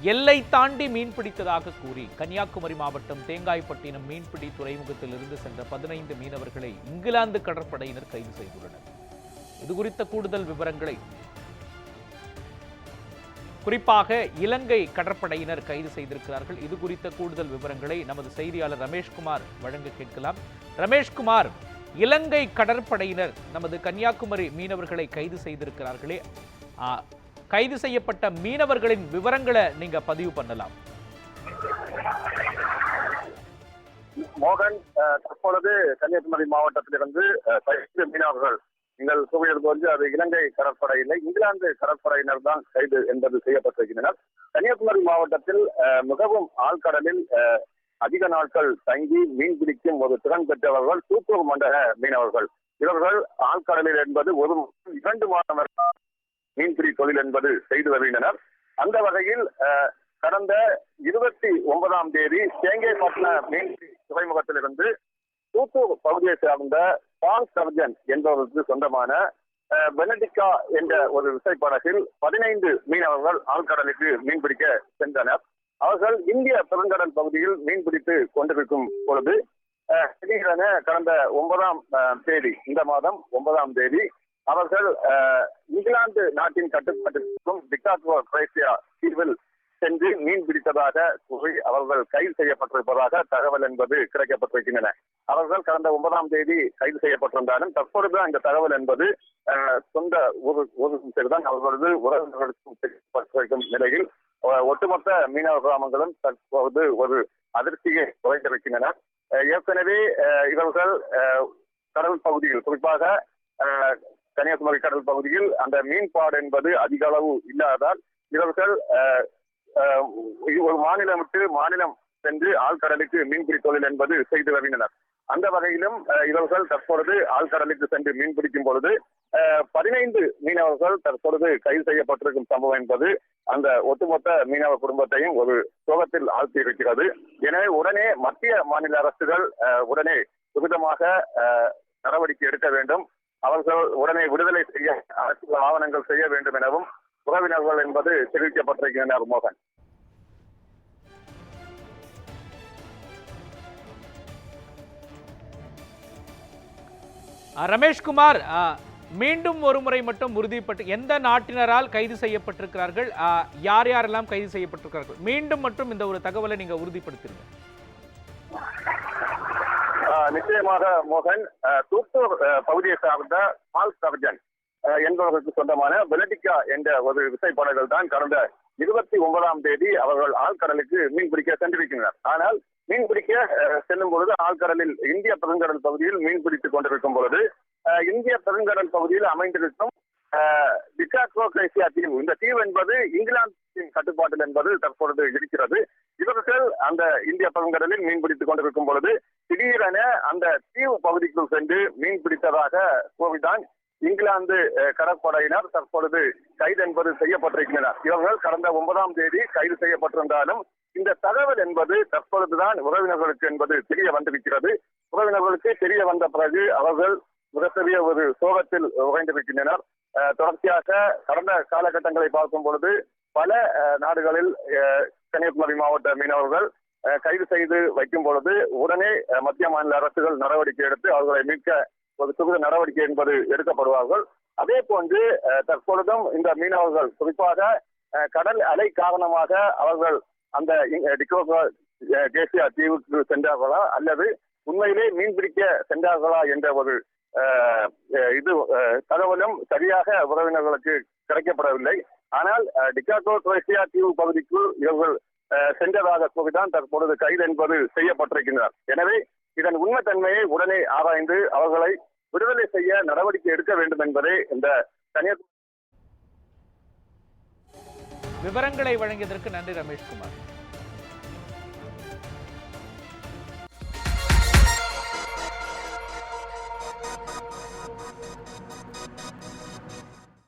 எல்லை தாண்டி மீன் பிடித்ததாக கூறி கன்னியாகுமரி மாவட்டம் தேங்காய்பட்டினம் மீன்பிடி துறைமுகத்தில் இருந்து சென்ற 15 மீனவர்களை இங்கிலாந்து கடற்படையினர் கைது செய்துள்ளனர். இதுகுறித்த கூடுதல் விவரங்களை குறிப்பாக இலங்கை கடற்படையினர் கைது செய்திருக்கிறார்கள். இது குறித்த கூடுதல் விவரங்களை நமது செய்தியாளர் ரமேஷ்குமார் வழங்க கேட்கலாம். ரமேஷ்குமார், இலங்கை கடற்படையினர் நமது கன்னியாகுமரி மீனவர்களை கைது செய்திருக்கிறார்களே, கைது செய்யப்பட்ட மீனவர்களின் விவரங்களை நீங்க பதிவு பண்ணலாம். மோகன், தற்பொழுது கன்னியாகுமரி மாவட்டத்திலிருந்து 15 மீனவர்கள் நீங்கள் கூறியது போன்று அது இலங்கை கடற்படையில்லை, இங்கிலாந்து கடற்படையினர் தான் கைது என்பது செய்யப்பட்டிருக்கின்றனர். கன்னியாகுமரி மாவட்டத்தில் மிகவும் ஆழ்கடலில் அதிக நாட்கள் தங்கி மீன் பிடிக்கும் ஒரு திறன் பெற்றவர்கள் தூத்தூர் மண்டல மீனவர்கள். இவர்கள் ஆழ்கடலில் என்பது 2 மாதம் மீன்பிடி தொழில் என்பது செய்து வருகின்றனர். அந்த வகையில் கடந்த 29ஆம் தேதி தேங்காய்பட்டினம் மீன்பிடி துறைமுகத்திலிருந்து தூத்தூர் பகுதியை சார்ந்த பால் சர்ஜன் என்பவருக்கு சொந்தமான பெனடிகா என்ற ஒரு விசைப்படகில் 15 மீனவர்கள் ஆழ்கடலுக்கு மீன்பிடிக்க சென்றனர். அவர்கள் இந்திய பெருங்கடல் பகுதியில் மீன்பிடித்து கொண்டிருக்கும் பொழுது திடீரென கடந்த 9ஆம் தேதி, இந்த மாதம் 9ஆம் தேதி அவர்கள் இங்கிலாந்து நாட்டின் கட்டுப்பாட்டிற்கும் டிகாகோ குரேஷியா தீவில் சென்று மீன் பிடித்ததாக கூறி அவர்கள் கைது செய்யப்பட்டிருப்பதாக தகவல் என்பது கிடைக்கப்பட்டிருக்கின்றன. அவர்கள் கடந்த 9ஆம் தேதி கைது செய்யப்பட்டிருந்தாலும் தற்பொழுது அந்த தகவல் என்பது சொந்த ஊருதான் அவர்களது உறவினர்களுக்கும் தெரிவிக்கப்பட்டிருக்கும் நிலையில் ஒட்டுமொத்த மீனவ கிராமங்களும் தற்போது ஒரு அதிர்ச்சியை குறைந்திருக்கின்றன. ஏற்கனவே இவர்கள் கடல் பகுதியில், குறிப்பாக கன்னியாகுமரி கடல் பகுதியில் அந்த மீன்பாடு என்பது அதிக அளவு இல்லாததால் இவர்கள் ஒரு மாநிலம் விட்டு மாநிலம் சென்று ஆழ்கடலுக்கு மீன்பிடி தொழில் என்பது செய்து வருகின்றனர். அந்த வகையிலும் இவர்கள் தற்பொழுது ஆழ்கடலுக்கு சென்று மீன் பிடிக்கும் பொழுது 15 மீனவர்கள் தற்பொழுது கைது செய்யப்பட்டிருக்கும் சம்பவம் என்பது அந்த ஒட்டுமொத்த மீனவ குடும்பத்தையும் ஒரு சோகத்தில் ஆழ்த்தி இருக்கிறது. எனவே உடனே மத்திய மாநில அரசுகள் உடனே துரிதமாக நடவடிக்கை எடுக்க வேண்டும், அவர்கள் உடனே விடுதலை செய்ய அரசு ஆவணங்கள் செய்ய வேண்டும் எனவும் உறவினர்கள் என்பது தெரிவிக்கப்பட்டிருக்கின்றனர். மோகன், ரமேஷ்குமார், மீண்டும் ஒரு முறை மட்டும் உறுதிப்பட்டு எந்த நாட்டினரால் கைது செய்யப்பட்டிருக்கிறார்கள், யார் யாரெல்லாம் கைது செய்யப்பட்டிருக்கிறார்கள், மீண்டும் மட்டும் இந்த ஒரு தகவலை நீங்க உறுதிப்படுத்திருங்க. நிச்சயமாக மோகன், தூத்தூர் பகுதியை சார்ந்த பால் சர்ஜன் என்பவர்களுக்கு சொந்தமான பெனடிகா என்ற ஒரு விசைப்படகுகள் தான் கடந்த 29ஆம் தேதி அவர்கள் ஆழ்கடலுக்கு மீன் பிடிக்க சென்றிருக்கின்றனர். ஆனால் மீன் பிடிக்க செல்லும் பொழுது ஆழ்கடலில் இந்திய பெருங்கடல் பகுதியில் மீன் பிடித்துக் கொண்டிருக்கும் பொழுது இந்திய பெருங்கடல் பகுதியில் அமைந்திருக்கும் டிகாகோ குரேஷியா தீவு, இந்த தீவு என்பது இங்கிலாந்தின் கட்டுப்பாட்டில் என்பது தற்பொழுது இருக்கிறது. இவர்கள் அந்த இந்திய பெருங்கடலில் மீன் பிடித்துக் கொண்டிருக்கும் பொழுது திடீரென அந்த தீவு பகுதிக்குள் சென்று மீன் பிடித்ததாக கூறிதான் இங்கிலாந்து கடற்படையினர் தற்பொழுது கைது என்பது செய்யப்பட்டிருக்கின்றனர். இவர்கள் கடந்த 9ஆம் தேதி கைது செய்யப்பட்டிருந்தாலும் இந்த தகவல் என்பது தற்பொழுதுதான் உறவினர்களுக்கு என்பது தெரிய வந்திருக்கிறது. உறவினர்களுக்கு தெரிய வந்த பிறகு அவர்கள் மிகப்பெரிய ஒரு சோகத்தில் உறைந்திருக்கின்றனர். தொடர்ச்சியாக கடந்த காலகட்டங்களை பார்க்கும் பொழுது பல நாடுகளில் கன்னியாகுமரி மாவட்ட மீனவர்கள் கைது செய்து வைக்கும் பொழுது உடனே மத்திய மாநில அரசுகள் நடவடிக்கை எடுத்து அவர்களை மீட்க ஒரு துரித நடவடிக்கை என்பது எடுக்கப்படுவார்கள். அதே போன்று தற்பொழுதும் இந்த மீனவர்கள் குறிப்பாக கடல் அலை காரணமாக அவர்கள் அந்த டிகாகோ குரேஷியா தீவுக்கு சென்றார்களா அல்லது உண்மையிலே மீன்பிடிக்க சென்றார்களா என்ற ஒரு தகவலும் சரியாக உறவினர்களுக்கு கிடைக்கப்படவில்லை. ஆனால் டிகாகோ குரேஷியா தீவு பகுதிக்குள் இவர்கள் சென்றதாக கூறிதான் தற்பொழுது கைது என்பது செய்யப்பட்டிருக்கின்றனர். எனவே இதன் உண்மைத்தன்மையை உடனே ஆராய்ந்து அவர்களை விடுதலை செய்ய நடவடிக்கை எடுக்க வேண்டும் என்பதே இந்த கன்னியாகுமரி. விவரங்களை வழங்கியதற்கு நன்றி ரமேஷ்குமார்.